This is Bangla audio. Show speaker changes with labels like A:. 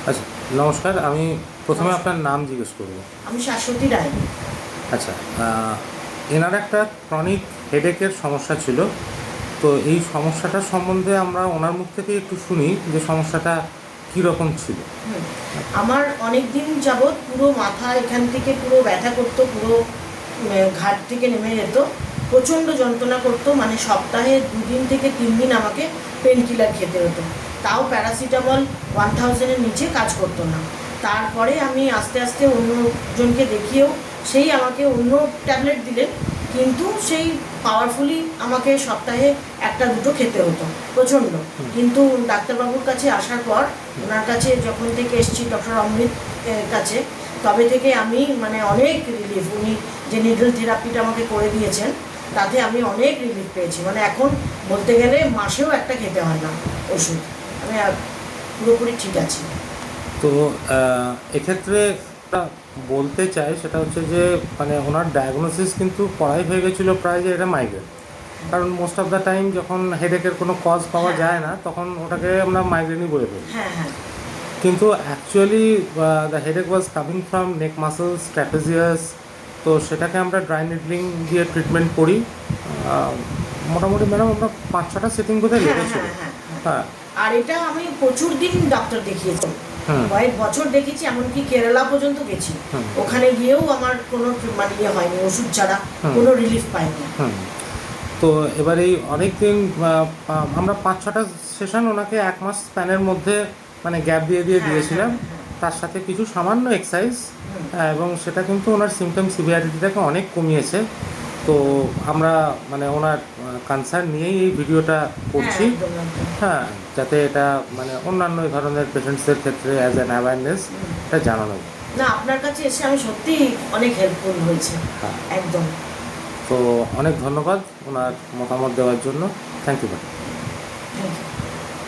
A: আচ্ছা, নমস্কার। আমি প্রথমে আপনার নাম জিজ্ঞেস করব।
B: আমি শাশ্বতী রায়।
A: আচ্ছা, এনার একটা ক্রনিক হেডেকের সমস্যা ছিল। তো এই সমস্যাটার সম্বন্ধে আমরা ওনার মুখ থেকে একটু শুনি যে সমস্যাটা কীরকম ছিল।
B: আমার অনেক দিন যাবৎ পুরো মাথা এখান থেকে পুরো ব্যথা করতো, পুরো ঘাট থেকে নেমে যেত, প্রচণ্ড যন্ত্রণা করতো। মানে সপ্তাহে 2 দিন থেকে 3 দিন আমাকে পেন কিলার খেতে হতো, তাও প্যারাসিটামল 1000-এর নিচে কাজ করতো না। তারপরে আমি আস্তে আস্তে অন্যজনকে দেখিয়েও সেই আমাকে অন্য ট্যাবলেট দিলেন, কিন্তু সেই পাওয়ারফুলি আমাকে সপ্তাহে 1-2 খেতে হতো প্রচণ্ড। কিন্তু ডাক্তারবাবুর কাছে আসার পর, ওনার কাছে যখন থেকে এসেছি ডক্টর অমৃত কাছে, তবে থেকে আমি মানে অনেক রিলিফ। উনি যে নিডল থেরাপিটা আমাকে করে দিয়েছেন, তাতে আমি অনেক রিলিফ পেয়েছি। মানে এখন বলতে গেলে মাসেও একটা খেতে হয় না ওষুধ, আমি পুরোপুরি ঠিক আছি।
A: তো এক্ষেত্রে বলতে চাই সেটা হচ্ছে যে মানে ওনার ডায়াগনোসিস কিন্তু করাই হয়ে গেছিলো প্রায় যে এটা মাইগ্রেন। কারণ মোস্ট অফ দ্য টাইম যখন হেডেকের কোনো কজ পাওয়া যায় না, তখন ওটাকে আমরা মাইগ্রেনই বলে ফেলি।
B: হ্যাঁ হ্যাঁ।
A: কিন্তু actually the headache was coming from neck muscles, trapezius. তো সেটাকে আমরা ড্রাই নিডলিং দিয়ে ট্রিটমেন্ট করি। মোটামুটি ম্যাডাম আমরা 5-6টা সেটিং বোধহয় লেগেছিল। হ্যাঁ,
B: আর এটা আমি প্রচুর দিন ডক্টর দেখিয়েছি, কয়েক বছর দেখেছি, এমনকি কেরালা পর্যন্ত গেছি। ওখানে গিয়েও আমার কোনো মানে ইয়ে হয়নি, ওষুধ ছাড়া কোনো রিলিফ পাইনি।
A: তো এবার এই অনেক দিন আমরা 5-6টা সেশন ওনাকে 1 মাস স্প্যানের মধ্যে মানে গ্যাপ দিয়ে দিয়েছিলাম, তার সাথে কিছু সামান্য এক্সারসাইজ, এবং সেটা কিন্তু ওনার সিমটম সিভিয়ারিটিটাকে অনেক কমিয়েছে। তো আমরা মানে ওনার কনসার্ন নিয়েই এই ভিডিওটা করছি, হ্যাঁ, যাতে এটা মানে অন্যান্য ধরনের পেশেন্টসদের ক্ষেত্রে অ্যাজ অ্যান অ্যাওয়ারনেস এটা জানানো যায়।
B: না, আপনার কাছে এসে আমি সত্যিই অনেক হেল্পফুল হয়েছে।
A: হ্যাঁ,
B: একদম।
A: তো অনেক ধন্যবাদ ওনার মতামত দেওয়ার জন্য। Thank you.
B: Thank you.